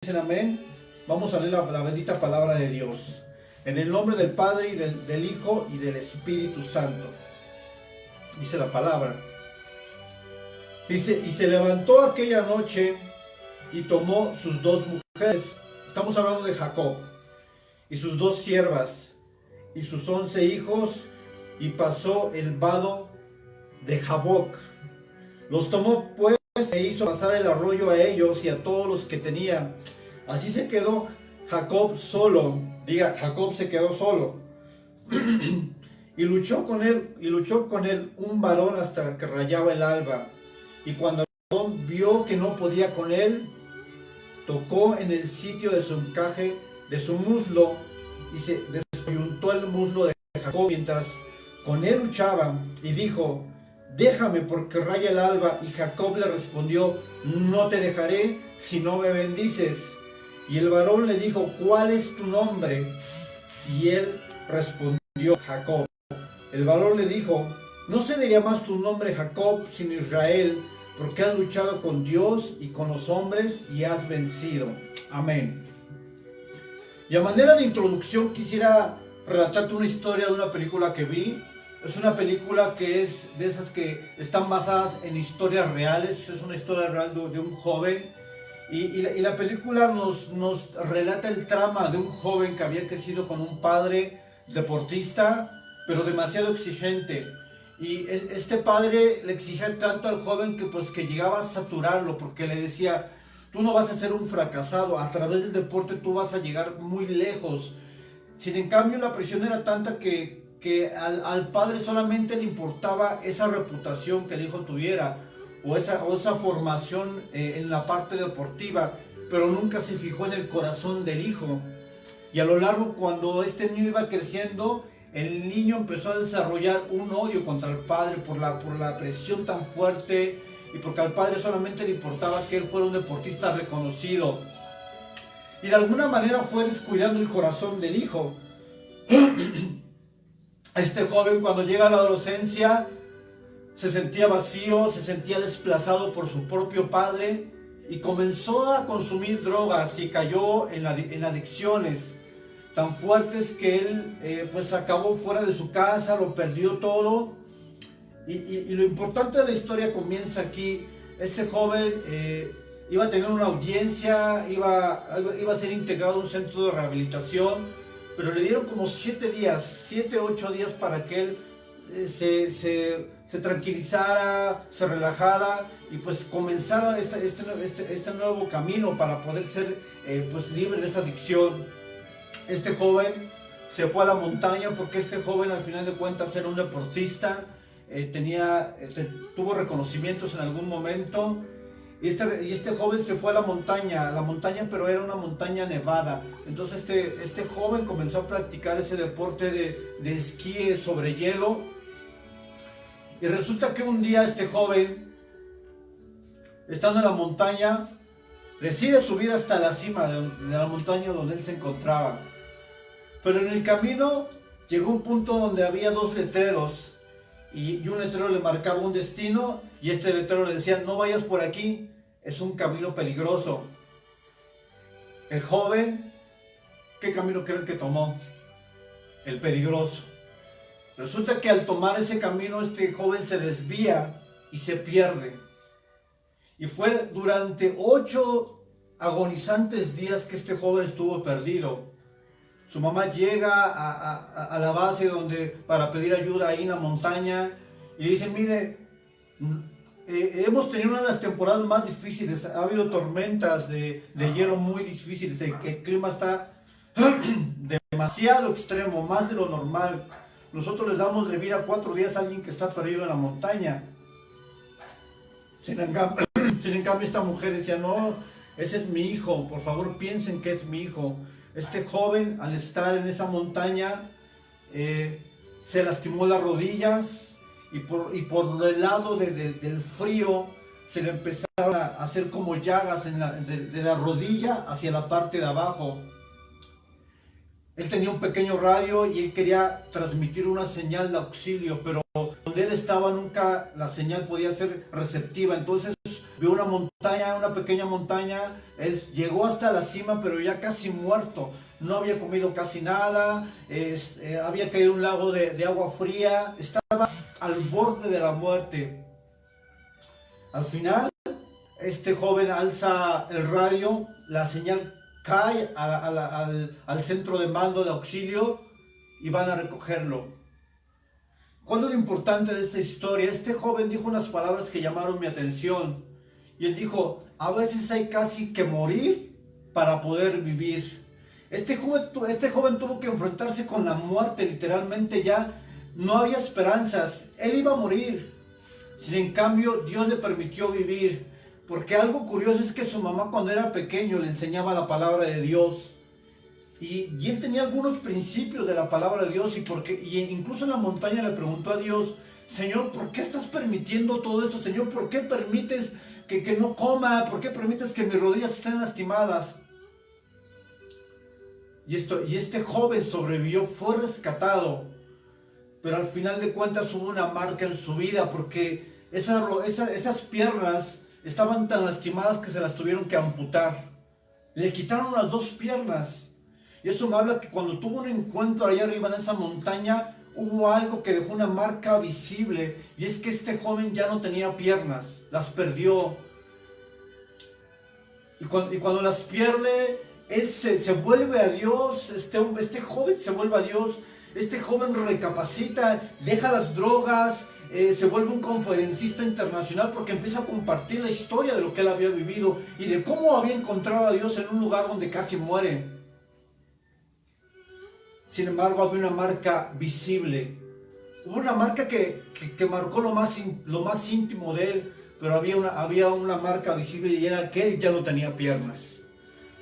Dicen amén. Vamos a leer la bendita palabra de Dios. En el nombre del Padre, y del Hijo, y del Espíritu Santo. Dice la palabra. Dice, y se levantó aquella noche y tomó sus dos mujeres. Estamos hablando de Jacob. Y sus dos siervas. Y sus 11 hijos. Y pasó el vado de Jaboc. Los tomó pues e hizo pasar el arroyo a ellos y a todos los que tenía. Así se quedó Jacob solo. Diga, Jacob se quedó solo. y luchó con él un varón hasta que rayaba el alba. Y cuando Jacob vio que no podía con él, tocó en el sitio de su encaje de su muslo y se descoyuntó el muslo de Jacob mientras con él luchaba, y dijo: déjame porque raya el alba. Y Jacob le respondió: no te dejaré si no me bendices. Y el varón le dijo: ¿cuál es tu nombre? Y él respondió: Jacob. El varón le dijo: no se diría más tu nombre Jacob, sino Israel, porque has luchado con Dios y con los hombres y has vencido. Amén. Y a manera de introducción quisiera relatarte una historia de una película que vi. Es una película que es de esas que están basadas en historias reales. Es una historia real de un joven. Y la película nos relata el trama de un joven que había crecido con un padre deportista, pero demasiado exigente. Y este padre le exigía tanto al joven que llegaba a saturarlo, porque le decía: tú no vas a ser un fracasado, a través del deporte tú vas a llegar muy lejos. Sin en cambio, la presión era tanta que al padre solamente le importaba esa reputación que el hijo tuviera, o esa formación en la parte deportiva, pero nunca se fijó en el corazón del hijo. Y a lo largo, cuando este niño iba creciendo, el niño empezó a desarrollar un odio contra el padre por la presión tan fuerte, y porque al padre solamente le importaba que él fuera un deportista reconocido. Y de alguna manera fue descuidando el corazón del hijo. Este joven, cuando llega a la adolescencia, se sentía vacío, se sentía desplazado por su propio padre, y comenzó a consumir drogas y cayó en adicciones tan fuertes que él acabó fuera de su casa, lo perdió todo. Y lo importante de la historia comienza aquí. Este joven iba a tener una audiencia, iba a ser integrado a un centro de rehabilitación, pero le dieron como 7 días, 8 días para que él se tranquilizara, se relajara y pues comenzara este nuevo camino para poder ser libre de esa adicción. Este joven se fue a la montaña porque este joven, al final de cuentas, era un deportista, tuvo reconocimientos en algún momento. Y este joven se fue a la montaña, pero era una montaña nevada. Entonces este joven comenzó a practicar ese deporte de esquí sobre hielo. Y resulta que un día este joven, estando en la montaña, decide subir hasta la cima de la montaña donde él se encontraba. Pero en el camino llegó un punto donde había 2 letreros. Y un letrero le marcaba un destino, y este letrero le decía: no vayas por aquí, es un camino peligroso. El joven, ¿qué camino creen que tomó? El peligroso. Resulta que al tomar ese camino, este joven se desvía y se pierde. Y fue durante 8 agonizantes días que este joven estuvo perdido. Su mamá llega a la base para pedir ayuda ahí en la montaña, y le dice: mire, hemos tenido una de las temporadas más difíciles, ha habido tormentas de hielo muy difíciles, el clima está demasiado extremo, más de lo normal. Nosotros les damos de vida 4 días a alguien que está perdido en la montaña. Sin en cambio esta mujer decía: no, ese es mi hijo, por favor piensen que es mi hijo. Este joven, al estar en esa montaña, se lastimó las rodillas, y por el lado del frío se le empezaron a hacer como llagas de la rodilla hacia la parte de abajo. Él tenía un pequeño radio y él quería transmitir una señal de auxilio, pero donde él estaba nunca la señal podía ser receptiva. Entonces vio una montaña, una pequeña montaña, llegó hasta la cima, pero ya casi muerto. No había comido casi nada, había caído en un lago de agua fría, estaba al borde de la muerte. Al final, este joven alza el radio, la señal cae al centro de mando de auxilio y van a recogerlo. ¿Cuál es lo importante de esta historia? Este joven dijo unas palabras que llamaron mi atención. Y él dijo, a veces hay casi que morir para poder vivir. Este joven tuvo que enfrentarse con la muerte, literalmente ya no había esperanzas. Él iba a morir. Sin en cambio, Dios le permitió vivir. Porque algo curioso es que su mamá cuando era pequeño le enseñaba la palabra de Dios. Y él tenía algunos principios de la palabra de Dios. Y incluso en la montaña le preguntó a Dios, Señor, ¿por qué estás permitiendo todo esto? Señor, ¿por qué permites que no coma? ¿Por qué permites que mis rodillas estén lastimadas? Y este joven sobrevivió, fue rescatado. Pero al final de cuentas hubo una marca en su vida porque esas piernas estaban tan lastimadas que se las tuvieron que amputar. Le quitaron las dos piernas. Y eso me habla que cuando tuvo un encuentro allá arriba en esa montaña, hubo algo que dejó una marca visible. Y es que este joven ya no tenía piernas, las perdió. Y cuando las pierde, él se vuelve a Dios. Este joven se vuelve a Dios. Este joven recapacita, deja las drogas, se vuelve un conferencista internacional porque empieza a compartir la historia de lo que él había vivido y de cómo había encontrado a Dios en un lugar donde casi muere. Sin embargo, había una marca visible. Hubo una marca que marcó lo más íntimo de él, pero había una marca visible y era que él ya no tenía piernas.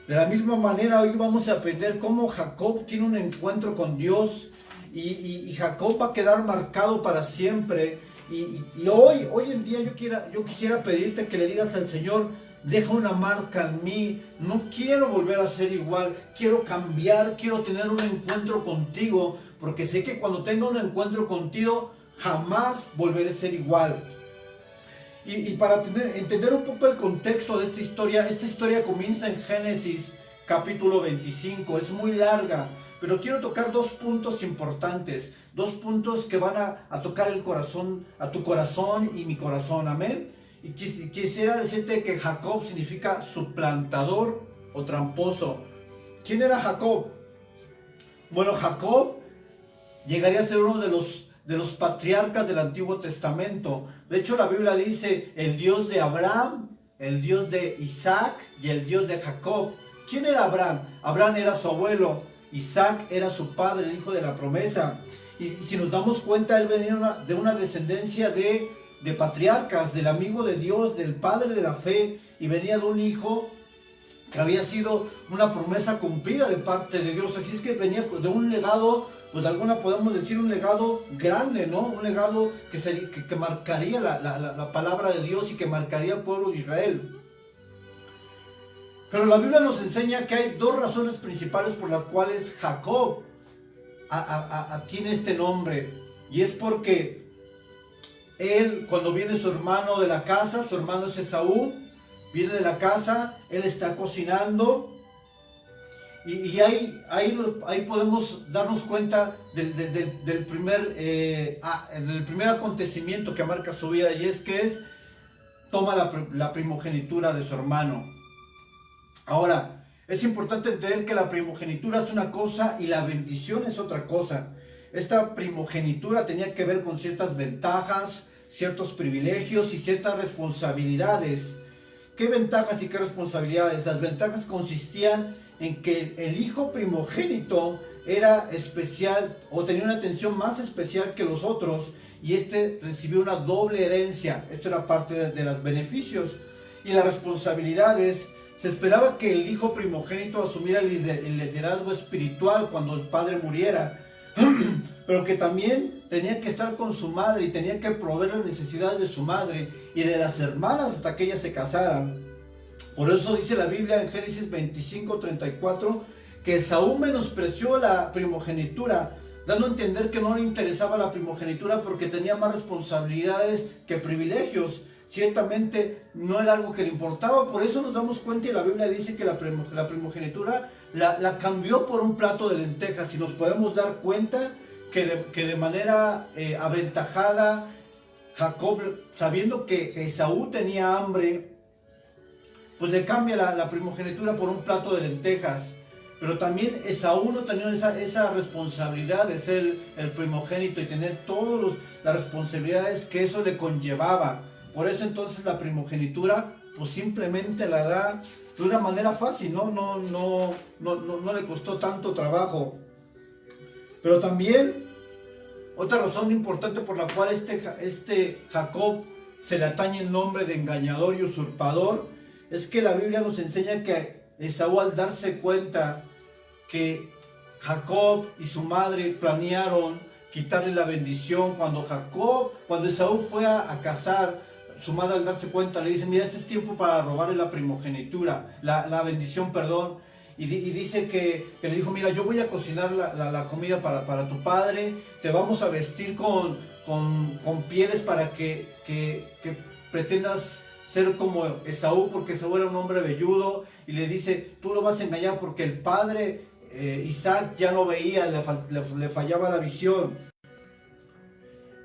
De la misma manera, hoy vamos a aprender cómo Jacob tiene un encuentro con Dios y Jacob va a quedar marcado para siempre. Y hoy en día yo quisiera pedirte que le digas al Señor, deja una marca en mí, no quiero volver a ser igual, quiero cambiar, quiero tener un encuentro contigo, porque sé que cuando tenga un encuentro contigo, jamás volveré a ser igual. Y para entender un poco el contexto de esta historia comienza en Génesis capítulo 25, es muy larga, pero quiero tocar dos puntos importantes, dos puntos que van a tocar el corazón, a tu corazón y mi corazón, amén. Y quisiera decirte que Jacob significa suplantador o tramposo. ¿Quién era Jacob? Bueno, Jacob llegaría a ser uno de los patriarcas del Antiguo Testamento. De hecho, la Biblia dice el Dios de Abraham, el Dios de Isaac y el Dios de Jacob. ¿Quién era Abraham? Abraham era su abuelo, Isaac era su padre, el hijo de la promesa. Y si nos damos cuenta, él venía de una descendencia de patriarcas, del amigo de Dios, del padre de la fe, y venía de un hijo que había sido una promesa cumplida de parte de Dios. Así es que venía de un legado, pues de alguna podemos decir un legado grande, ¿no? Un legado que marcaría la palabra de Dios y que marcaría al pueblo de Israel. Pero la Biblia nos enseña que hay dos razones principales por las cuales Jacob tiene este nombre. Y es porque él, cuando viene su hermano de la casa, su hermano es Esaú, viene de la casa, él está cocinando. Y ahí podemos darnos cuenta del primer acontecimiento que marca su vida, y es que toma la primogenitura de su hermano. Ahora, es importante entender que la primogenitura es una cosa y la bendición es otra cosa. Esta primogenitura tenía que ver con ciertas ventajas, ciertos privilegios y ciertas responsabilidades. ¿Qué ventajas y qué responsabilidades? Las ventajas consistían en que el hijo primogénito era especial o tenía una atención más especial que los otros, y recibió una doble herencia. Esto era parte de los beneficios. Y las responsabilidades: se esperaba que el hijo primogénito asumiera el liderazgo espiritual cuando el padre muriera, pero que también tenía que estar con su madre y tenía que proveer las necesidades de su madre y de las hermanas hasta que ellas se casaran. Por eso dice la Biblia en Génesis 25:34 que Esaú menospreció la primogenitura, dando a entender que no le interesaba la primogenitura porque tenía más responsabilidades que privilegios. ciertamente no era algo que le importaba. Por eso nos damos cuenta, y la Biblia dice que la primogenitura la cambió por un plato de lentejas. Y nos podemos dar cuenta que de manera aventajada, Jacob, sabiendo que Esaú tenía hambre, pues le cambia la primogenitura por un plato de lentejas. Pero también Esaú no tenía esa responsabilidad de ser el primogénito y tener todas las responsabilidades que eso le conllevaba. Por eso entonces la primogenitura pues simplemente la da de una manera fácil, no le costó tanto trabajo. Pero también otra razón importante por la cual este Jacob se le atañe el nombre de engañador y usurpador es que la Biblia nos enseña que Esaú, al darse cuenta que Jacob y su madre planearon quitarle la bendición, cuando Esaú fue a cazar, su madre, al darse cuenta, le dice: mira, este es tiempo para robarle la primogenitura, la bendición, perdón. Y dice que le dijo: mira, yo voy a cocinar la comida para tu padre, te vamos a vestir con pieles para que pretendas ser como Esaú, porque Esaú era un hombre velludo. Y le dice: tú lo vas a engañar porque el padre Isaac ya no veía, le fallaba la visión.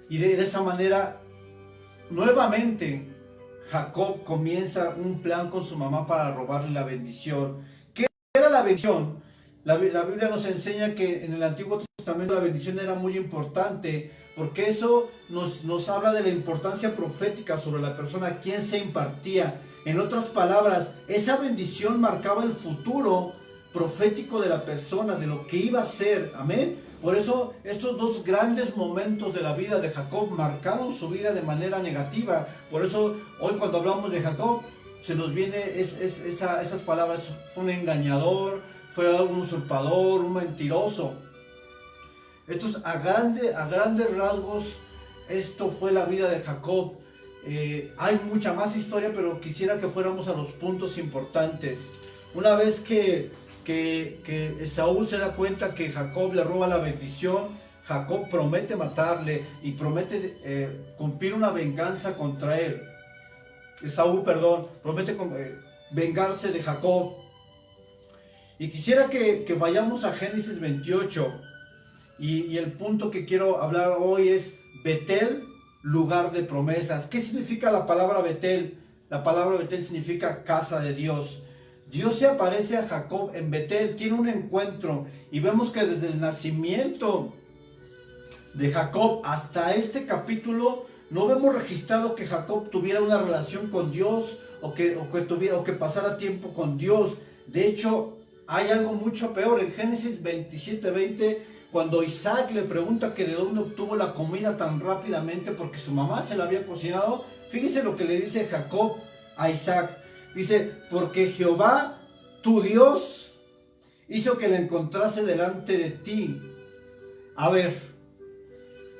Y de esa manera, nuevamente, Jacob comienza un plan con su mamá para robarle la bendición. ¿Qué era la bendición? La Biblia nos enseña que en el Antiguo Testamento la bendición era muy importante, porque eso nos habla de la importancia profética sobre la persona a quien se impartía. En otras palabras, esa bendición marcaba el futuro profético de la persona, de lo que iba a ser. Amén. Por eso estos dos grandes momentos de la vida de Jacob marcaron su vida de manera negativa. Por eso hoy, cuando hablamos de Jacob, se nos viene esas palabras: fue un engañador, fue un usurpador, un mentiroso. Estos a grandes rasgos, esto fue la vida de Jacob. Hay mucha más historia, pero quisiera que fuéramos a los puntos importantes. Una vez que Esaú se da cuenta que Jacob le roba la bendición, Jacob promete matarle y promete cumplir una venganza contra él. Esaú, perdón, promete vengarse de Jacob. Y quisiera que vayamos a Génesis 28. Y el punto que quiero hablar hoy es Betel, lugar de promesas. ¿Qué significa la palabra Betel? La palabra Betel significa casa de Dios. Dios se aparece a Jacob en Betel, tiene un encuentro, y vemos que desde el nacimiento de Jacob hasta este capítulo no vemos registrado que Jacob tuviera una relación con Dios o que pasara tiempo con Dios. De hecho, hay algo mucho peor. En Génesis 27:20, cuando Isaac le pregunta que de dónde obtuvo la comida tan rápidamente porque su mamá se la había cocinado, fíjese lo que le dice Jacob a Isaac. Dice: porque Jehová, tu Dios, hizo que la encontrase delante de ti. A ver,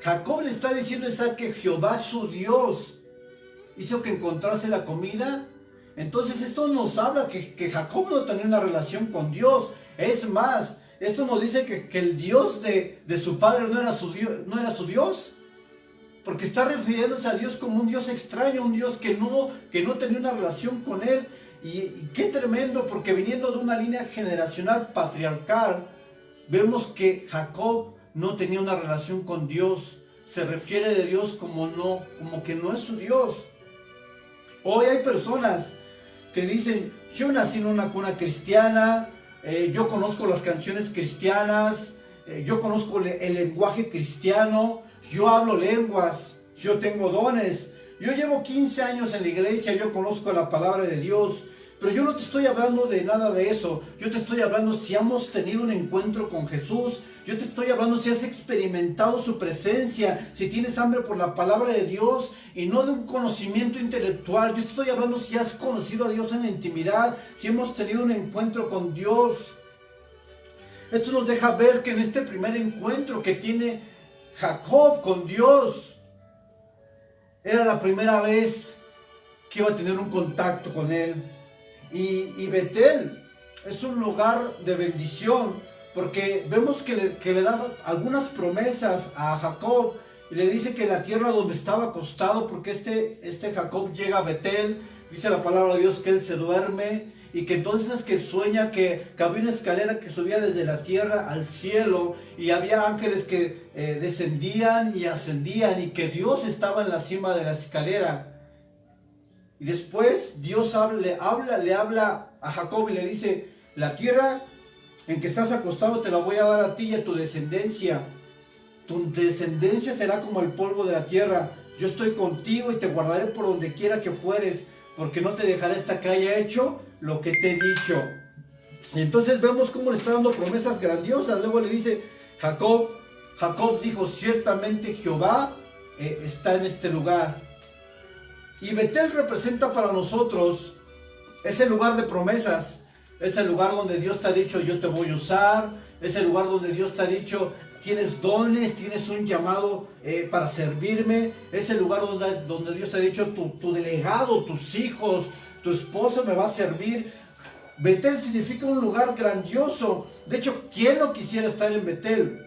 Jacob le está diciendo a Isaac que Jehová, su Dios, hizo que encontrase la comida. Entonces esto nos habla que Jacob no tenía una relación con Dios. Es más, esto nos dice que el Dios de su padre no era su Dios. Porque está refiriéndose a Dios como un Dios extraño, un Dios que no tenía una relación con él. Y qué tremendo, porque viniendo de una línea generacional patriarcal, vemos que Jacob no tenía una relación con Dios. Se refiere de Dios como que no es su Dios. Hoy hay personas que dicen: yo nací en una cuna cristiana, yo conozco las canciones cristianas, yo conozco el lenguaje cristiano, yo hablo lenguas, yo tengo dones, yo llevo 15 años en la iglesia, yo conozco la palabra de Dios. Pero yo no te estoy hablando de nada de eso. Yo te estoy hablando si hemos tenido un encuentro con Jesús. Yo te estoy hablando si has experimentado su presencia, si tienes hambre por la palabra de Dios y no de un conocimiento intelectual. Yo te estoy hablando si has conocido a Dios en la intimidad, si hemos tenido un encuentro con Dios. Esto nos deja ver que en este primer encuentro que tiene Jacob con Dios, era la primera vez que iba a tener un contacto con él. Y Betel es un lugar de bendición, porque vemos que le da algunas promesas a Jacob. y le dice que la tierra donde estaba acostado, porque este Jacob llega a Betel, dice la palabra de Dios que él se duerme, y que entonces que sueña que había una escalera que subía desde la tierra al cielo, y había ángeles que descendían y ascendían, y que Dios estaba en la cima de la escalera. Y después Dios le habla a Jacob y le dice, la tierra en que estás acostado te la voy a dar a ti y a tu descendencia. Tu descendencia será como el polvo de la tierra. Yo estoy contigo y te guardaré por donde quiera que fueres, porque no te dejaré hasta que haya hecho lo que te he dicho. Y entonces vemos cómo le está dando promesas grandiosas. Luego le dice, Jacob dijo, ciertamente Jehová está en este lugar. Y Betel representa para nosotros ese lugar de promesas, ese lugar donde Dios te ha dicho, yo te voy a usar, ese lugar donde Dios te ha dicho, tienes dones, tienes un llamado para servirme, ese lugar donde Dios te ha dicho, tu delegado, tus hijos, tu esposo me va a servir. Betel significa un lugar grandioso. De hecho, ¿quién no quisiera estar en Betel?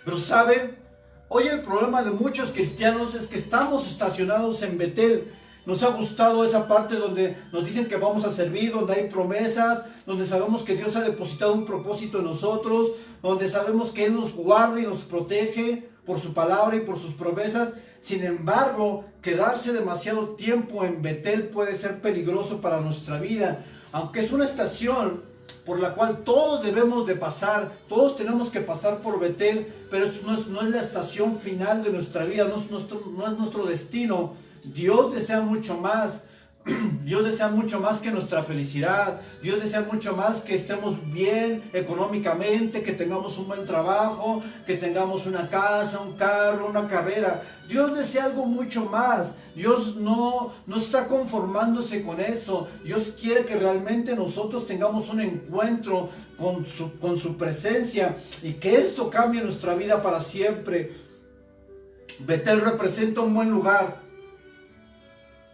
Pero ¿saben? Hoy el problema de muchos cristianos es que estamos estacionados en Betel. Nos ha gustado esa parte donde nos dicen que vamos a servir, donde hay promesas, donde sabemos que Dios ha depositado un propósito en nosotros, donde sabemos que Él nos guarda y nos protege por su palabra y por sus promesas. Sin embargo, quedarse demasiado tiempo en Betel puede ser peligroso para nuestra vida. Aunque es una estación por la cual todos debemos de pasar, todos tenemos que pasar por Betel, pero no es la estación final de nuestra vida, no es nuestro destino. Dios desea mucho más. Dios desea mucho más que nuestra felicidad. Dios desea mucho más que estemos bien económicamente, que tengamos un buen trabajo, que tengamos una casa, un carro, una carrera. Dios desea algo mucho más. Dios no está conformándose con eso. Dios quiere que realmente nosotros tengamos un encuentro con su presencia y que esto cambie nuestra vida para siempre. Betel representa un buen lugar.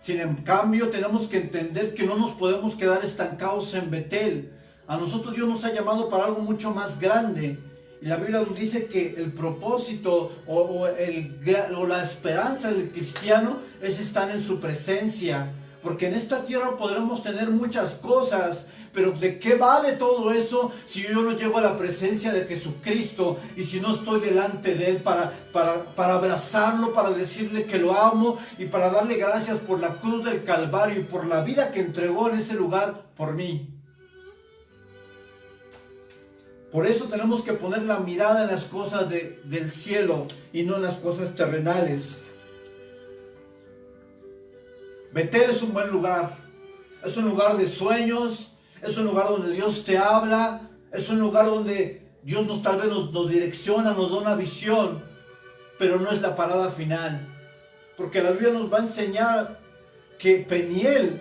Sin en cambio, tenemos que entender que no nos podemos quedar estancados en Betel. A nosotros Dios nos ha llamado para algo mucho más grande. Y la Biblia nos dice que el propósito o la esperanza del cristiano es estar en su presencia. Porque en esta tierra podremos tener muchas cosas, pero ¿de qué vale todo eso si yo no llego a la presencia de Jesucristo y si no estoy delante de Él para abrazarlo, para decirle que lo amo y para darle gracias por la cruz del Calvario y por la vida que entregó en ese lugar por mí? Por eso tenemos que poner la mirada en las cosas del cielo y no en las cosas terrenales. Betel es un buen lugar, es un lugar de sueños, es un lugar donde Dios te habla, es un lugar donde Dios tal vez nos direcciona, nos da una visión, pero no es la parada final, porque la Biblia nos va a enseñar que Peniel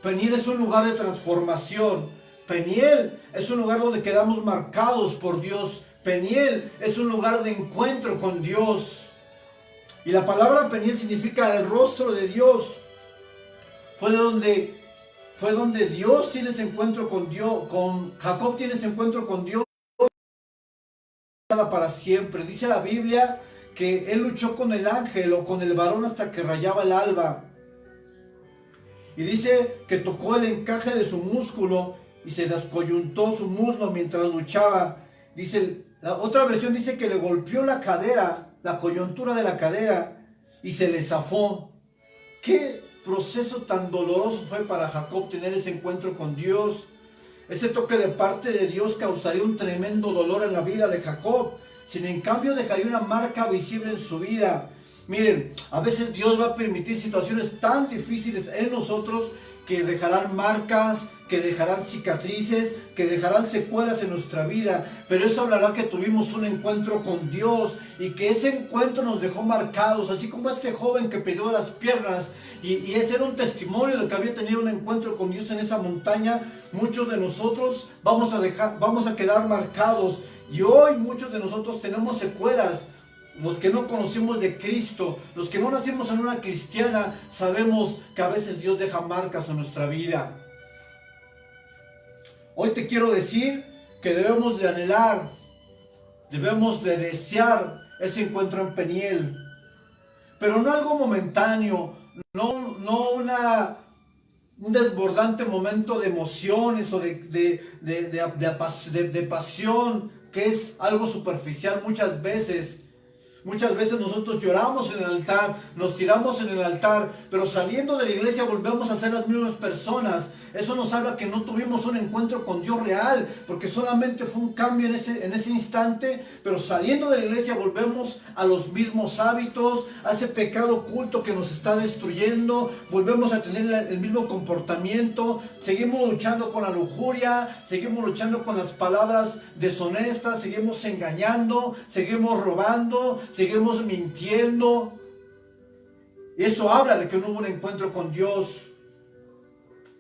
es un lugar de transformación, Peniel es un lugar donde quedamos marcados por Dios, Peniel es un lugar de encuentro con Dios, y la palabra Peniel significa el rostro de Dios. Fue donde Dios tiene ese encuentro con Dios, con Jacob tiene ese encuentro con Dios para siempre. Dice la Biblia que él luchó con el ángel o con el varón hasta que rayaba el alba. Y dice que tocó el encaje de su músculo y se descoyuntó su muslo mientras luchaba. La otra versión dice que le golpeó la cadera, la coyuntura de la cadera, y se le zafó. ¿Qué proceso tan doloroso fue para Jacob tener ese encuentro con Dios? Ese toque de parte de Dios causaría un tremendo dolor en la vida de Jacob. Sin en cambio dejaría una marca visible en su vida. Miren, a veces Dios va a permitir situaciones tan difíciles en nosotros que dejarán marcas, que dejarán cicatrices, que dejarán secuelas en nuestra vida. Pero eso hablará que tuvimos un encuentro con Dios y que ese encuentro nos dejó marcados, así como este joven que perdió las piernas y ese era un testimonio de que había tenido un encuentro con Dios en esa montaña. Muchos de nosotros vamos a quedar marcados y hoy muchos de nosotros tenemos secuelas. Los que no conocimos de Cristo, los que no nacimos en una cristiana, sabemos que a veces Dios deja marcas en nuestra vida. Hoy te quiero decir que debemos de anhelar, debemos de desear ese encuentro en Peniel. pero no algo momentáneo, no un desbordante momento de emociones o de pasión, que es algo superficial muchas veces. Muchas veces nosotros lloramos en el altar, nos tiramos en el altar, pero saliendo de la iglesia volvemos a ser las mismas personas. Eso nos habla que no tuvimos un encuentro con Dios real, porque solamente fue un cambio en ese instante, pero saliendo de la iglesia volvemos a los mismos hábitos, a ese pecado oculto que nos está destruyendo, volvemos a tener el mismo comportamiento, seguimos luchando con la lujuria, seguimos luchando con las palabras deshonestas, seguimos engañando, seguimos robando, seguimos mintiendo. Y eso habla de que no hubo un encuentro con Dios.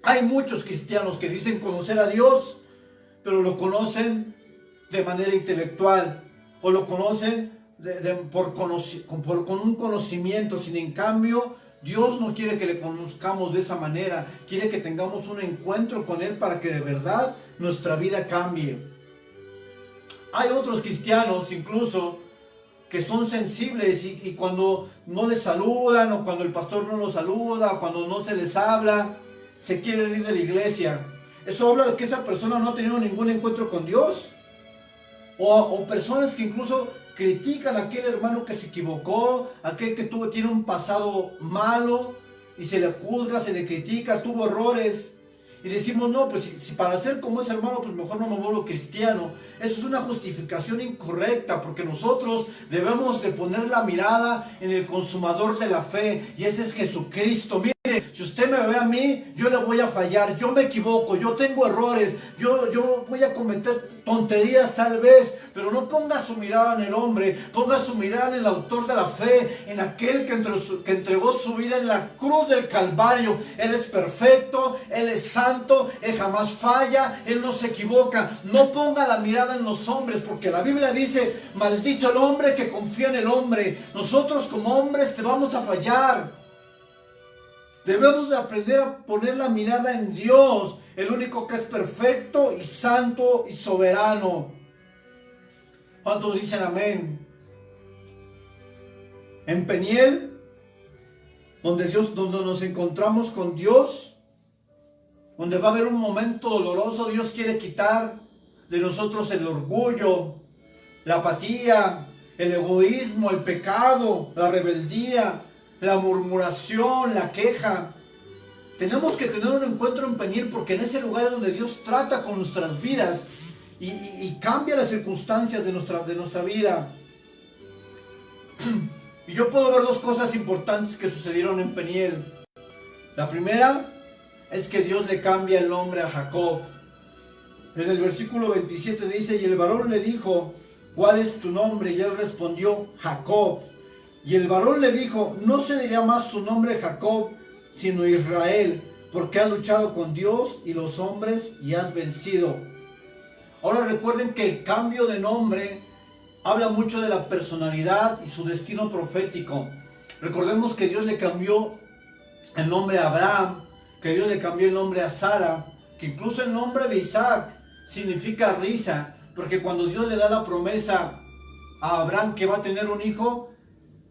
Hay muchos cristianos que dicen conocer a Dios, pero lo conocen de manera intelectual, o lo conocen con un conocimiento. Sin en cambio, Dios no quiere que le conozcamos de esa manera. Quiere que tengamos un encuentro con Él para que de verdad nuestra vida cambie. Hay otros cristianos incluso que son sensibles y cuando no les saludan, o cuando el pastor no los saluda, o cuando no se les habla, se quieren ir de la iglesia. Eso habla de que esa persona no ha tenido ningún encuentro con Dios. O personas que incluso critican a aquel hermano que se equivocó, aquel que tiene un pasado malo, y se le juzga, se le critica, tuvo errores. Y decimos, no, pues si para ser como ese hermano, pues mejor no me vuelvo cristiano. Eso es una justificación incorrecta, porque nosotros debemos de poner la mirada en el consumador de la fe, y ese es Jesucristo. Mire, si usted me ve a mí, yo le voy a fallar, yo me equivoco, yo tengo errores, yo voy a cometer tonterías tal vez, pero no ponga su mirada en el hombre, ponga su mirada en el autor de la fe, en aquel que entregó su vida en la cruz del Calvario. Él es perfecto, Él es santo, Él jamás falla, Él no se equivoca. No ponga la mirada en los hombres, porque la Biblia dice, maldito el hombre que confía en el hombre. Nosotros como hombres te vamos a fallar. Debemos de aprender a poner la mirada en Dios, el único que es perfecto y santo y soberano. ¿Cuántos dicen amén? En Peniel, donde nos encontramos con Dios, donde va a haber un momento doloroso, Dios quiere quitar de nosotros el orgullo, la apatía, el egoísmo, el pecado, la rebeldía, la murmuración, la queja. Tenemos que tener un encuentro en Peniel, porque en ese lugar es donde Dios trata con nuestras vidas y cambia las circunstancias de nuestra vida. Y yo puedo ver dos cosas importantes que sucedieron en Peniel. La primera es que Dios le cambia el nombre a Jacob. En el versículo 27 dice, y el varón le dijo, ¿cuál es tu nombre? Y él respondió, Jacob. Y el varón le dijo, no se dirá más tu nombre Jacob, sino Israel, porque has luchado con Dios y los hombres y has vencido. Ahora recuerden que el cambio de nombre habla mucho de la personalidad y su destino profético. Recordemos que Dios le cambió el nombre a Abraham, que Dios le cambió el nombre a Sara, que incluso el nombre de Isaac significa risa, porque cuando Dios le da la promesa a Abraham que va a tener un hijo,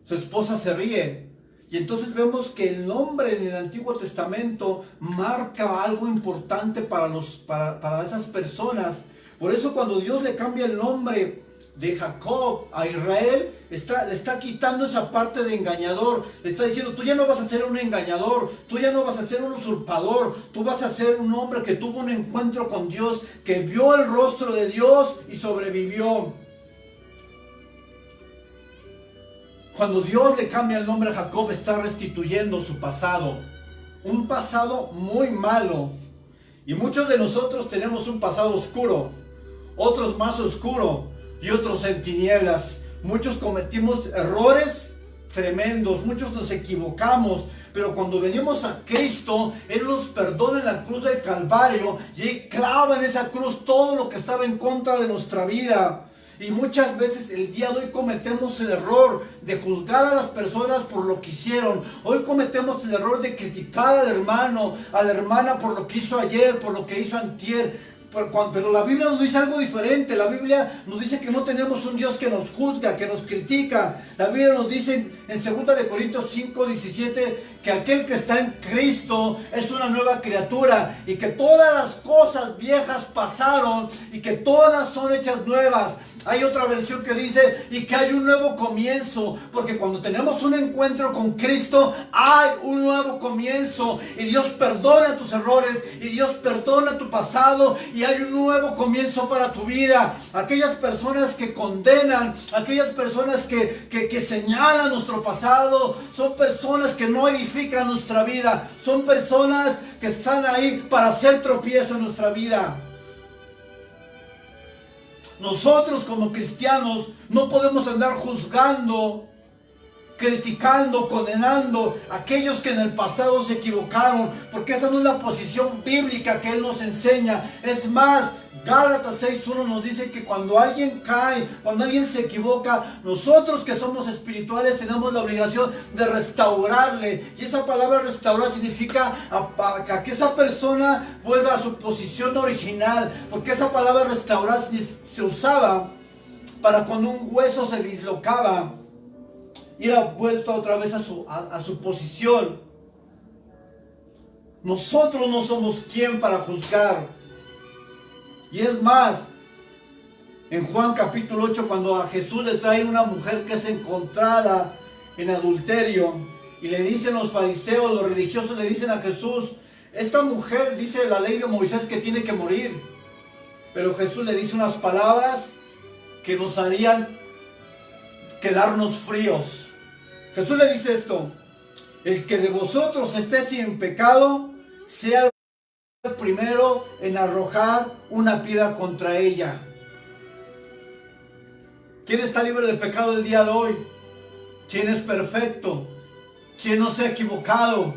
su esposa se ríe. Y entonces vemos que el nombre en el Antiguo Testamento marca algo importante para esas personas. Por eso cuando Dios le cambia el nombre de Jacob a Israel, le está quitando esa parte de engañador. Le está diciendo, tú ya no vas a ser un engañador, tú ya no vas a ser un usurpador, tú vas a ser un hombre que tuvo un encuentro con Dios, que vio el rostro de Dios y sobrevivió. Cuando Dios le cambia el nombre a Jacob, está restituyendo su pasado. Un pasado muy malo. Y muchos de nosotros tenemos un pasado oscuro. Otros más oscuro. Y otros en tinieblas. Muchos cometimos errores tremendos. Muchos nos equivocamos. Pero cuando venimos a Cristo, Él nos perdona en la cruz del Calvario. Y Él clava en esa cruz todo lo que estaba en contra de nuestra vida. Y muchas veces el día de hoy cometemos el error de juzgar a las personas por lo que hicieron. Hoy cometemos el error de criticar al hermano, a la hermana por lo que hizo ayer, por lo que hizo antier. pero la Biblia nos dice algo diferente. La Biblia nos dice que no tenemos un Dios que nos juzga, que nos critica. La Biblia nos dice en 2 Corintios 5:17 que aquel que está en Cristo es una nueva criatura y que todas las cosas viejas pasaron y que todas son hechas nuevas. Hay otra versión que dice y que hay un nuevo comienzo, porque cuando tenemos un encuentro con Cristo hay un nuevo comienzo y Dios perdona tus errores y Dios perdona tu pasado y hay un nuevo comienzo para tu vida. Aquellas personas que condenan, aquellas personas que señalan nuestro pasado, son personas que no edifican nuestra vida, son personas que están ahí para hacer tropiezo en nuestra vida. Nosotros como cristianos no podemos andar juzgando, criticando, condenando a aquellos que en el pasado se equivocaron, porque esa no es la posición bíblica que Él nos enseña. Es más, Gálatas 6:1 nos dice que cuando alguien cae, cuando alguien se equivoca, nosotros que somos espirituales tenemos la obligación de restaurarle. Y esa palabra restaurar significa que esa persona vuelva a su posición original, porque esa palabra restaurar se usaba para cuando un hueso se dislocaba y era vuelto otra vez a su posición. Nosotros no somos quien para juzgar. Y es más, en Juan capítulo 8, cuando a Jesús le trae una mujer que es encontrada en adulterio, y le dicen los fariseos, los religiosos, le dicen a Jesús, esta mujer dice la ley de Moisés que tiene que morir. Pero Jesús le dice unas palabras que nos harían quedarnos fríos. Jesús le dice esto: el que de vosotros esté sin pecado, sea el primero en arrojar una piedra contra ella. ¿Quién está libre de pecado el día de hoy? ¿Quién es perfecto? ¿Quién no se ha equivocado?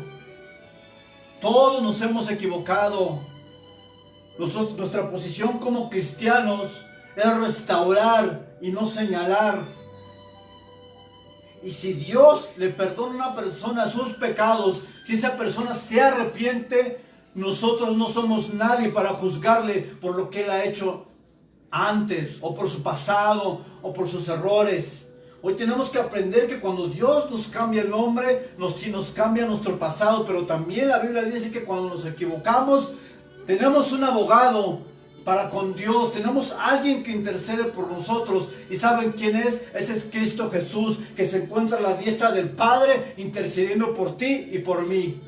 Todos nos hemos equivocado. Nuestra posición como cristianos es restaurar y no señalar. Y si Dios le perdona a una persona sus pecados, si esa persona se arrepiente, nosotros no somos nadie para juzgarle por lo que él ha hecho antes, o por su pasado, o por sus errores. Hoy tenemos que aprender que cuando Dios nos cambia el nombre, nos cambia nuestro pasado, pero también la Biblia dice que cuando nos equivocamos, tenemos un abogado para con Dios, tenemos alguien que intercede por nosotros. ¿Y saben quién es? Ese es Cristo Jesús, que se encuentra a la diestra del Padre, intercediendo por ti y por mí.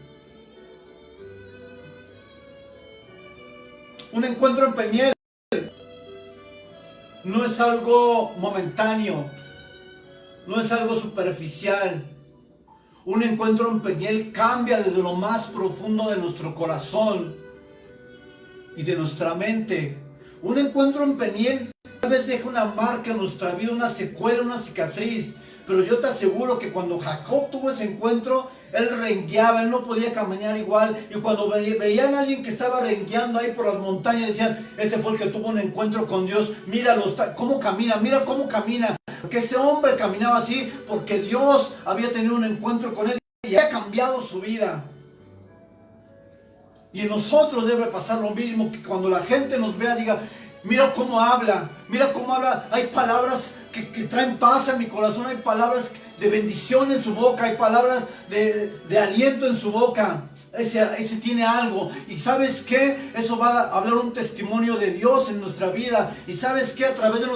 Un encuentro en Peniel no es algo momentáneo, no es algo superficial. Un encuentro en Peniel cambia desde lo más profundo de nuestro corazón y de nuestra mente. Un encuentro en Peniel tal vez deja una marca en nuestra vida, una secuela, una cicatriz. Pero yo te aseguro que cuando Jacob tuvo ese encuentro, él rengueaba, él no podía caminar igual. Y cuando veían a alguien que estaba rengueando ahí por las montañas, decían, ese fue el que tuvo un encuentro con Dios. Míralo, cómo camina, mira cómo camina. Porque ese hombre caminaba así porque Dios había tenido un encuentro con él y había cambiado su vida. Y en nosotros debe pasar lo mismo, que cuando la gente nos vea diga, mira cómo habla, hay palabras que traen paz a mi corazón, hay palabras de bendición en su boca, hay palabras de aliento en su boca. Ese tiene algo. Y ¿sabes qué? Eso va a hablar un testimonio de Dios en nuestra vida. Y ¿sabes qué? A través de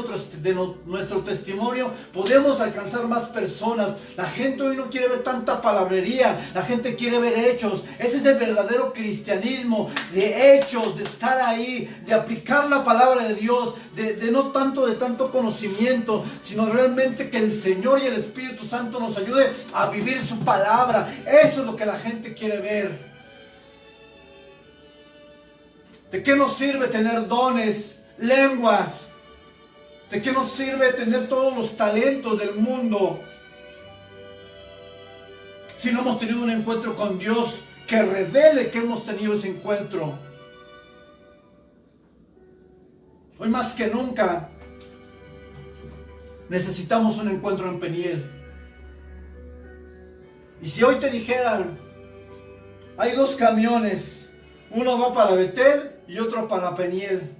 nuestro testimonio podemos alcanzar más personas. La gente hoy no quiere ver tanta palabrería, la gente quiere ver hechos. Ese es el verdadero cristianismo, de hechos, de estar ahí, de aplicar la palabra de Dios, de no tanto de tanto conocimiento, sino realmente que el Señor y el Espíritu Santo nos ayude a vivir su palabra. Esto es lo que la gente quiere ver. ¿De qué nos sirve tener dones, lenguas? ¿De qué nos sirve tener todos los talentos del mundo si no hemos tenido un encuentro con Dios que revele que hemos tenido ese encuentro? Hoy más que nunca necesitamos un encuentro en Peniel. Y si hoy te dijeran, hay dos camiones, uno va para Betel y otro para Peniel,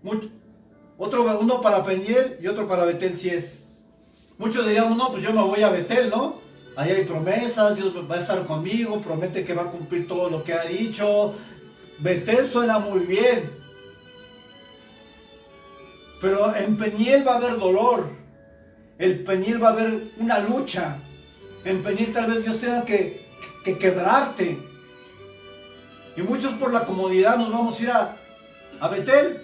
Uno para Peniel y otro para Betel si es. Muchos diríamos, no, pues yo me voy a Betel, ¿no? Ahí hay promesas, Dios va a estar conmigo, promete que va a cumplir todo lo que ha dicho. Betel suena muy bien. Pero en Peniel va a haber dolor. En Peniel va a haber una lucha. En Peniel tal vez Dios tenga que quebrarte. Y muchos por la comodidad nos vamos a ir a Betel.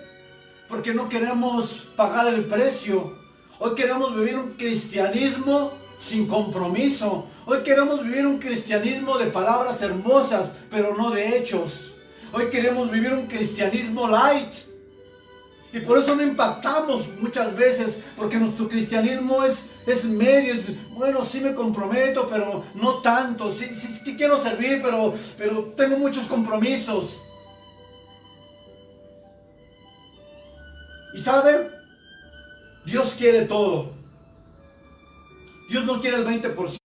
Porque no queremos pagar el precio. Hoy queremos vivir un cristianismo sin compromiso. Hoy queremos vivir un cristianismo de palabras hermosas, pero no de hechos. Hoy queremos vivir un cristianismo light. Y por eso no impactamos muchas veces, porque nuestro cristianismo es medio. Bueno, sí me comprometo, pero no tanto. Sí quiero servir, pero tengo muchos compromisos. Y ¿saben? Dios quiere todo. Dios no quiere el 20%,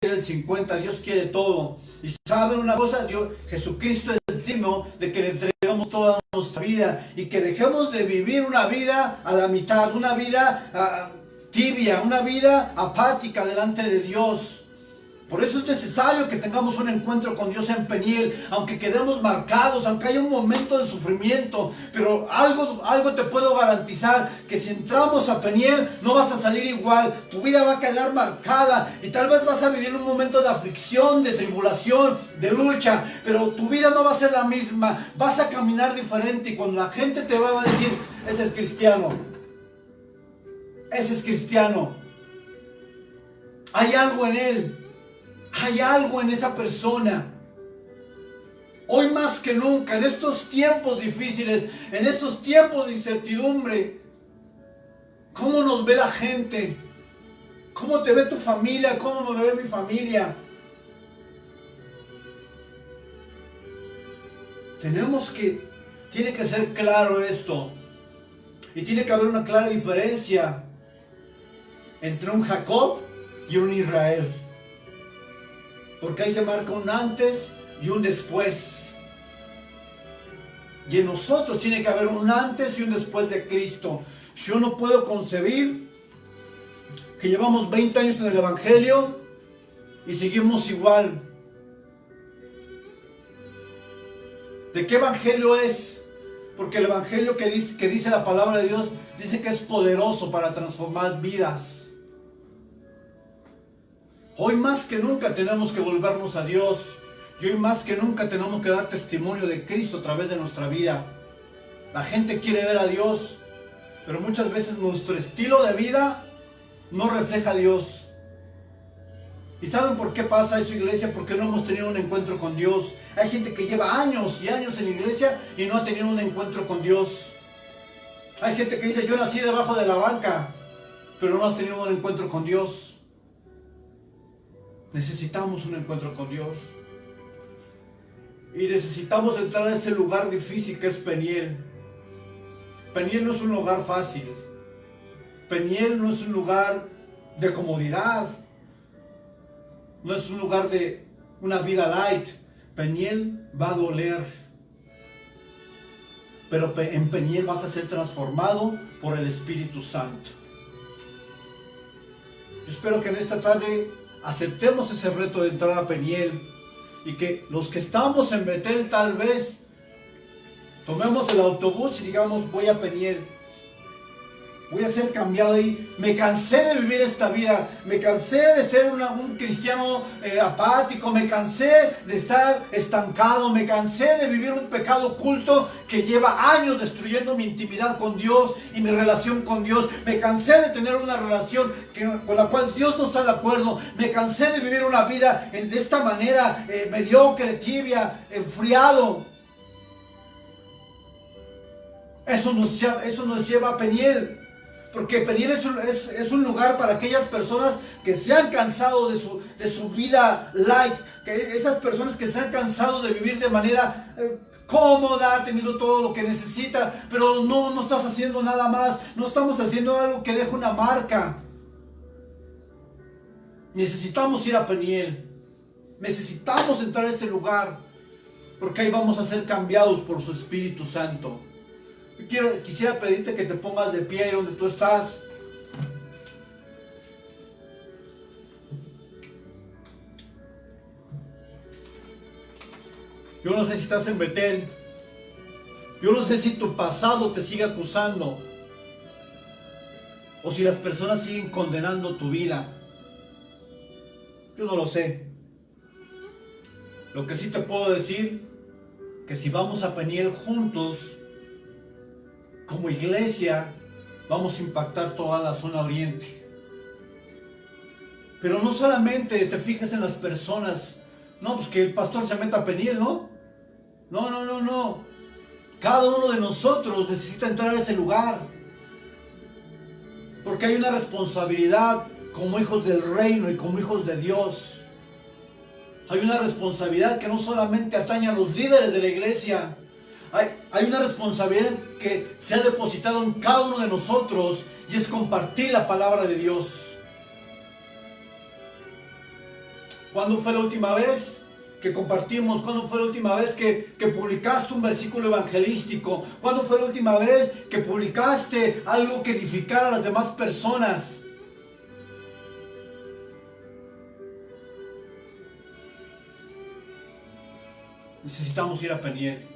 quiere el 50%, Dios quiere todo. Y ¿saben una cosa? Jesucristo es digno de que le entregamos toda nuestra vida y que dejemos de vivir una vida a la mitad, una vida tibia, una vida apática delante de Dios. Por eso es necesario que tengamos un encuentro con Dios en Peniel, aunque quedemos marcados, aunque haya un momento de sufrimiento. Pero algo te puedo garantizar, que si entramos a Peniel no vas a salir igual. Tu vida va a quedar marcada y tal vez vas a vivir un momento de aflicción, de tribulación, de lucha. Pero tu vida no va a ser la misma, vas a caminar diferente y cuando la gente te va a decir, ese es cristiano. Ese es cristiano. Hay algo en él. Hay algo en esa persona. Hoy más que nunca, en estos tiempos difíciles, en estos tiempos de incertidumbre, ¿cómo nos ve la gente? ¿Cómo te ve tu familia? ¿Cómo me ve mi familia? Tiene que ser claro esto. Y tiene que haber una clara diferencia entre un Jacob y un Israel. Porque ahí se marca un antes y un después. Y en nosotros tiene que haber un antes y un después de Cristo. Yo no puedo concebir que llevamos 20 años en el Evangelio y seguimos igual. ¿De qué Evangelio es? Porque el Evangelio que dice la palabra de Dios dice que es poderoso para transformar vidas. Hoy más que nunca tenemos que volvernos a Dios. Y hoy más que nunca tenemos que dar testimonio de Cristo a través de nuestra vida. La gente quiere ver a Dios, pero muchas veces nuestro estilo de vida no refleja a Dios. ¿Y saben por qué pasa eso, iglesia? Porque no hemos tenido un encuentro con Dios. Hay gente que lleva años y años en la iglesia y no ha tenido un encuentro con Dios. Hay gente que dice, yo nací debajo de la banca, pero no has tenido un encuentro con Dios. Necesitamos un encuentro con Dios. Y necesitamos entrar a ese lugar difícil que es Peniel. Peniel no es un lugar fácil. Peniel no es un lugar de comodidad. No es un lugar de una vida light. Peniel va a doler. Pero en Peniel vas a ser transformado por el Espíritu Santo. Yo espero que en esta tarde aceptemos ese reto de entrar a Peniel y que los que estamos en Betel tal vez tomemos el autobús y digamos, voy a Peniel, voy a ser cambiado ahí. Me cansé de vivir esta vida, me cansé de ser un cristiano apático, me cansé de estar estancado, me cansé de vivir un pecado oculto que lleva años destruyendo mi intimidad con Dios y mi relación con Dios. Me cansé de tener una relación con la cual Dios no está de acuerdo. Me cansé de vivir una vida de esta manera mediocre, tibia, enfriado. Eso nos lleva a Peniel. Porque Peniel es un lugar para aquellas personas que se han cansado de su vida light. Que esas personas que se han cansado de vivir de manera cómoda, teniendo todo lo que necesita, pero no estás haciendo nada más. No estamos haciendo algo que deje una marca. Necesitamos ir a Peniel. Necesitamos entrar a ese lugar. porque ahí vamos a ser cambiados por su Espíritu Santo. Quisiera pedirte que te pongas de pie ahí donde tú estás. Yo no sé si estás en Betel. Yo no sé si tu pasado te sigue acusando. O si las personas siguen condenando tu vida. Yo no lo sé. Lo que sí te puedo decir, que si vamos a Peniel juntos, como iglesia, vamos a impactar toda la zona oriente. Pero no solamente te fijas en las personas. No, pues que el pastor se meta a Peniel, ¿no? No. Cada uno de nosotros necesita entrar a ese lugar. Porque hay una responsabilidad como hijos del reino y como hijos de Dios. Hay una responsabilidad que no solamente atañe a los líderes de la iglesia. Hay una responsabilidad que se ha depositado en cada uno de nosotros y es compartir la palabra de Dios. ¿Cuándo fue la última vez que compartimos? ¿Cuándo fue la última vez que publicaste un versículo evangelístico? ¿Cuándo fue la última vez que publicaste algo que edificara a las demás personas? Necesitamos ir a Peniel.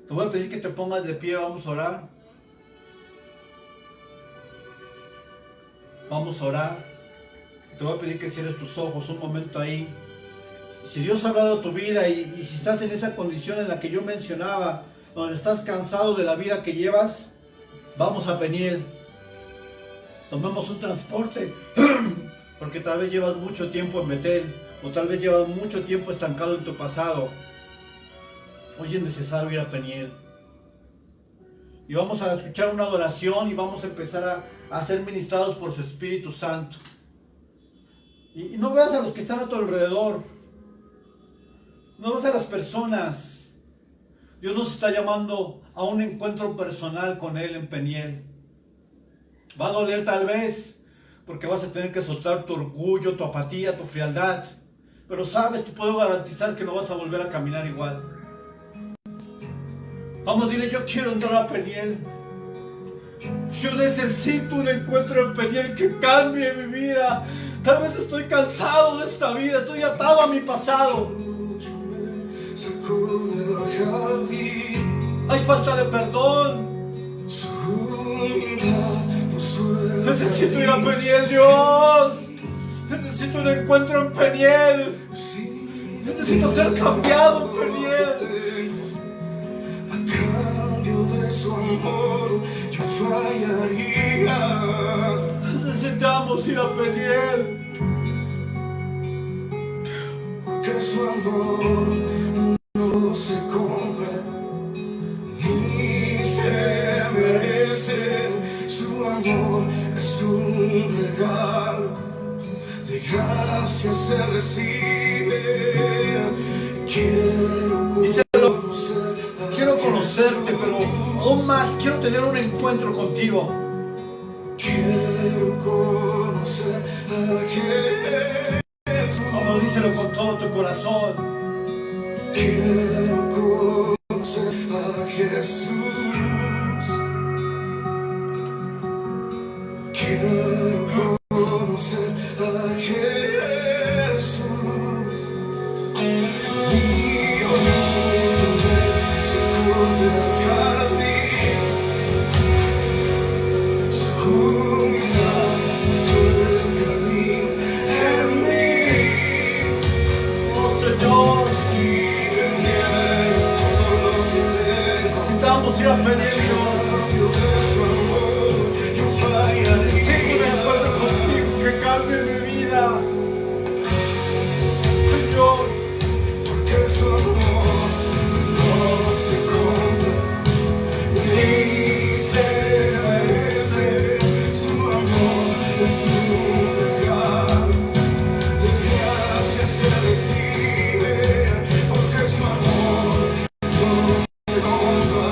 Te voy a pedir que te pongas de pie, vamos a orar. Vamos a orar. Te voy a pedir que cierres tus ojos un momento ahí. Si Dios ha hablado a tu vida y si estás en esa condición en la que yo mencionaba, donde estás cansado de la vida que llevas, vamos a Peniel. Tomemos un transporte, porque tal vez llevas mucho tiempo en Betel, o tal vez llevas mucho tiempo estancado en tu pasado. Hoy es necesario ir a Peniel. Y vamos a escuchar una adoración y vamos a empezar a ser ministrados por su Espíritu Santo. Y no veas a los que están a tu alrededor. No veas a las personas. Dios nos está llamando a un encuentro personal con Él en Peniel. Va a doler tal vez, porque vas a tener que soltar tu orgullo, tu apatía, tu frialdad. Pero sabes, te puedo garantizar que no vas a volver a caminar igual. Vamos, dile, yo quiero entrar a Peniel. Yo necesito un encuentro en Peniel que cambie mi vida. Tal vez estoy cansado de esta vida, estoy atado a mi pasado. Hay falta de perdón. Necesito ir a Peniel, Dios. Necesito un encuentro en Peniel. Necesito ser cambiado en Peniel. A cambio de su amor, yo fallaría. Necesitamos ir a Peniel. Porque su amor no se compra ni se merece. Su amor es un regalo, de gracia se recibe. Quiero conocerte, pero aún más quiero tener un encuentro contigo. Quiero conocer a Jesús. Vamos, díselo con todo tu corazón. Quiero conocer a Jesús. Quiero conocer a Jesús. Necesitamos ir a Peniel, necesito un encuentro contigo que cambie mi vida, Señor, porque su amor no se compra ni se merece. Su amor es un regalo, de gracia se recibe, porque su amor no se compra.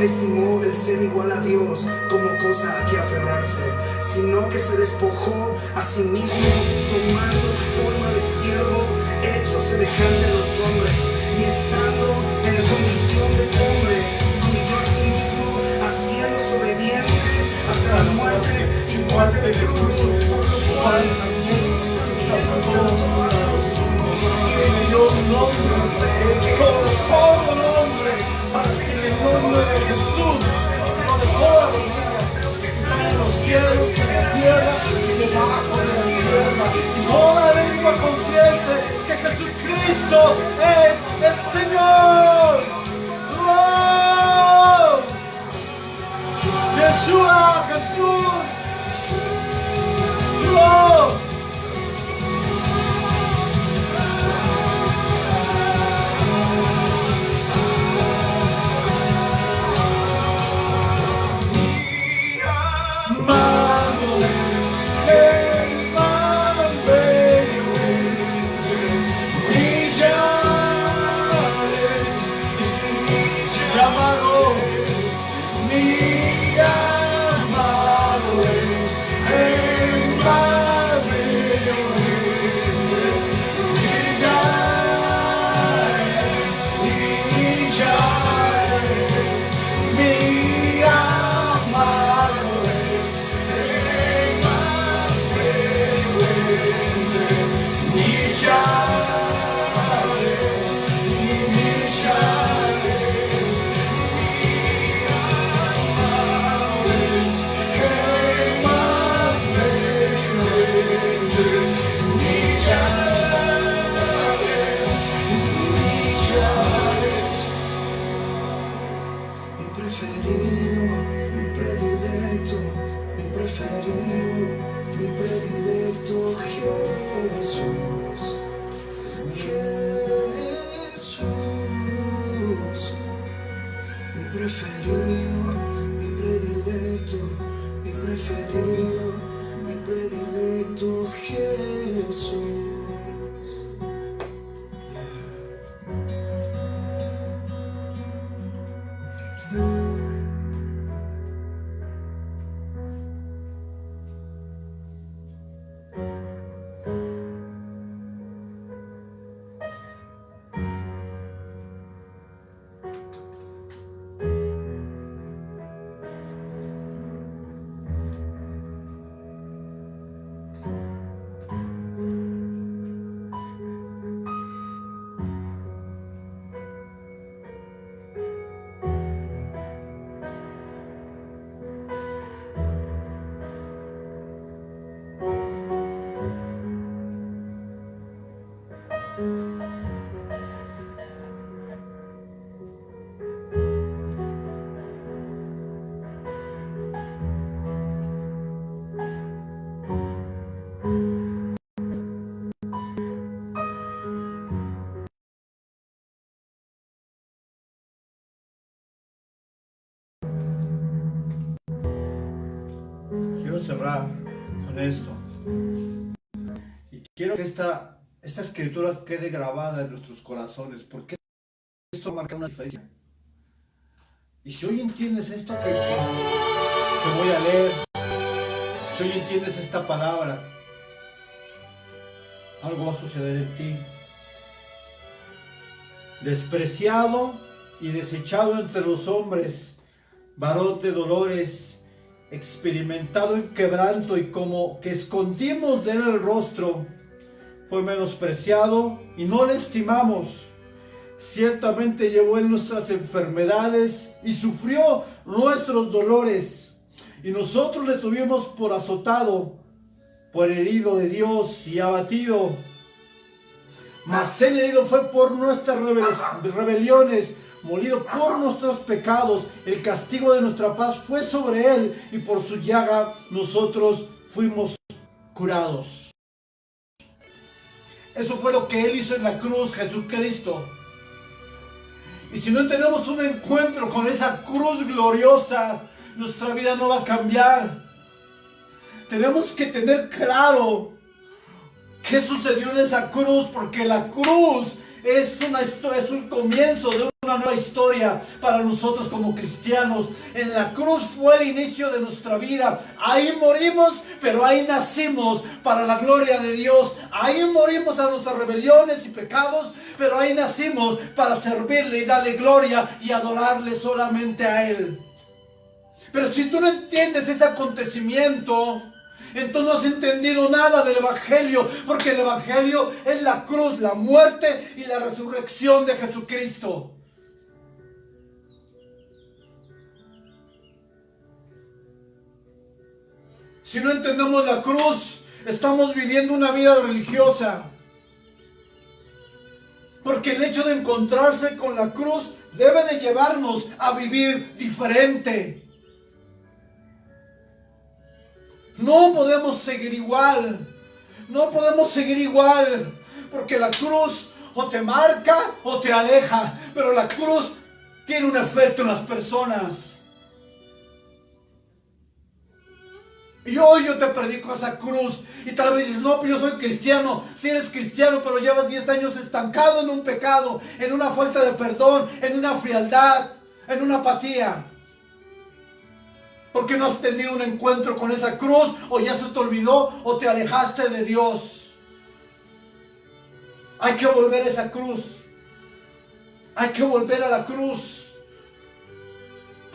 Estimó el ser igual a Dios como cosa a que aferrarse, sino que se despojó a sí mismo, tomando forma de siervo, hecho semejante a los hombres, y estando en la condición de hombre, se humilló a sí mismo, haciéndose obediente hasta la muerte y muerte de cruz, por lo cual Dios también nos exaltó hasta lo sumo y le dio un nombre sobre todo nombre, para que en el nombre de Jesús, donde toda rodilla que están en los cielos, en la tierra y debajo de la tierra, y toda lengua confiese que Jesucristo es el Señor. ¡Wow! Yeshua, Jesús. ¡Wow! Quiero cerrar con esto. Y quiero que esta escritura quede grabada en nuestros corazones, porque esto marca una diferencia. Y si hoy entiendes esto que voy a leer, si hoy entiendes esta palabra, algo va a suceder en ti. Despreciado y desechado entre los hombres, varón de dolores, experimentado en quebranto, y como que escondimos de él el rostro, fue menospreciado y no le estimamos. Ciertamente llevó él nuestras enfermedades y sufrió nuestros dolores, y nosotros le tuvimos por azotado, por herido de Dios y abatido. Mas él herido fue por nuestras rebeliones, molido por nuestros pecados. El castigo de nuestra paz fue sobre él, y por su llaga nosotros fuimos curados. Eso fue lo que él hizo en la cruz, Jesucristo. Y si no tenemos un encuentro con esa cruz gloriosa, nuestra vida no va a cambiar. Tenemos que tener claro qué sucedió en esa cruz, porque la cruz es un comienzo de una nueva historia para nosotros como cristianos. En la cruz fue el inicio de nuestra vida. Ahí morimos, pero ahí nacimos para la gloria de Dios. Ahí morimos a nuestras rebeliones y pecados, pero ahí nacimos para servirle y darle gloria y adorarle solamente a Él. Pero si tú no entiendes ese acontecimiento, entonces no has entendido nada del Evangelio, porque el Evangelio es la cruz, la muerte y la resurrección de Jesucristo. Si no entendemos la cruz, estamos viviendo una vida religiosa. Porque el hecho de encontrarse con la cruz debe de llevarnos a vivir diferente. No podemos seguir igual. No podemos seguir igual. Porque la cruz o te marca o te aleja. Pero la cruz tiene un efecto en las personas. Y hoy yo te predico esa cruz. Y tal vez dices, no, pues yo soy cristiano. Si eres cristiano, pero llevas 10 años estancado en un pecado, en una falta de perdón, en una frialdad, en una apatía. Porque no has tenido un encuentro con esa cruz, o ya se te olvidó, o te alejaste de Dios. Hay que volver a esa cruz. Hay que volver a la cruz.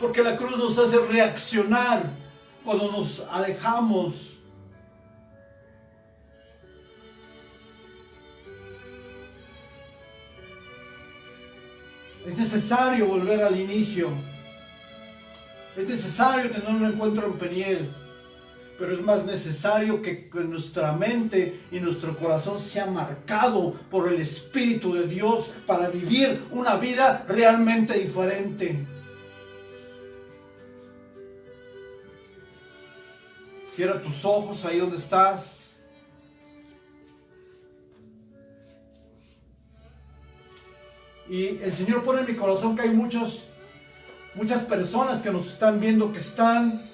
Porque la cruz nos hace reaccionar cuando nos alejamos. Es necesario volver al inicio. Es necesario tener un encuentro en Peniel. Pero es más necesario que nuestra mente y nuestro corazón sea marcado por el Espíritu de Dios para vivir una vida realmente diferente. Cierra tus ojos ahí donde estás. Y el Señor pone en mi corazón que hay muchas personas que nos están viendo, que están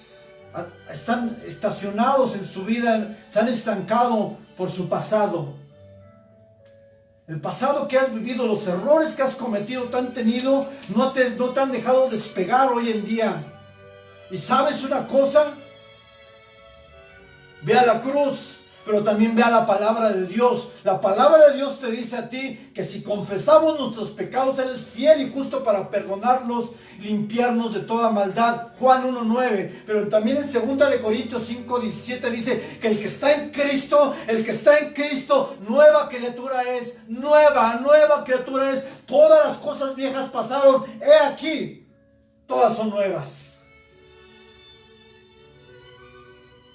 estacionados en su vida, se han estancado por su pasado. El pasado que has vivido, los errores que has cometido, te han tenido, no te han dejado despegar hoy en día. Y ¿sabes una cosa? Ve a la cruz, pero también ve a la palabra de Dios. La palabra de Dios te dice a ti que si confesamos nuestros pecados, Él es fiel y justo para perdonarnos, limpiarnos de toda maldad. Juan 1:9. Pero también en 2 Corintios 5:17 dice que el que está en Cristo, nueva criatura es. Nueva criatura es. Todas las cosas viejas pasaron. He aquí, todas son nuevas.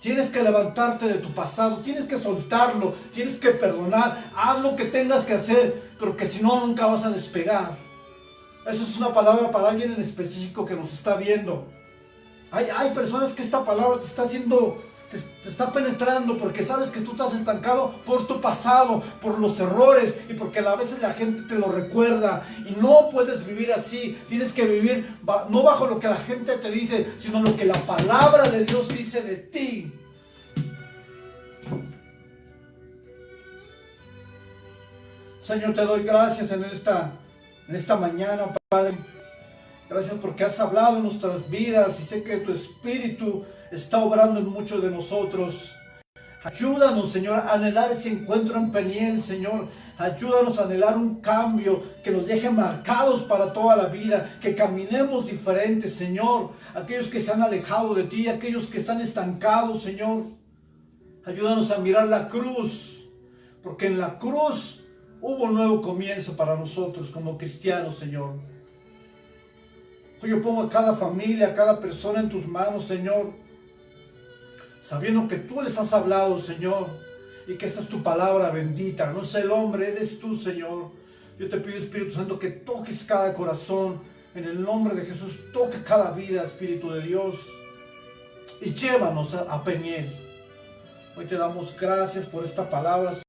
Tienes que levantarte de tu pasado, tienes que soltarlo, tienes que perdonar, haz lo que tengas que hacer, pero que si no, nunca vas a despegar. Eso es una palabra para alguien en específico que nos está viendo. Hay personas que esta palabra te está haciendo, te está penetrando, porque sabes que tú estás estancado por tu pasado, por los errores, y porque a veces la gente te lo recuerda, y no puedes vivir así. Tienes que vivir no bajo lo que la gente te dice, sino lo que la palabra de Dios dice de ti. Señor, te doy gracias en esta mañana, Padre. Gracias porque has hablado en nuestras vidas, y sé que tu Espíritu está obrando en muchos de nosotros. Ayúdanos, Señor, a anhelar ese encuentro en Peniel, Señor. Ayúdanos a anhelar un cambio que nos deje marcados para toda la vida, que caminemos diferentes, Señor. Aquellos que se han alejado de ti, aquellos que están estancados, Señor. Ayúdanos a mirar la cruz, porque en la cruz hubo un nuevo comienzo para nosotros como cristianos, Señor. Hoy yo pongo a cada familia, a cada persona en tus manos, Señor, sabiendo que tú les has hablado, Señor, y que esta es tu palabra bendita. No es el hombre, eres tú, Señor. Yo te pido, Espíritu Santo, que toques cada corazón. En el nombre de Jesús, toca cada vida, Espíritu de Dios. Y llévanos a Peniel. Hoy te damos gracias por esta palabra.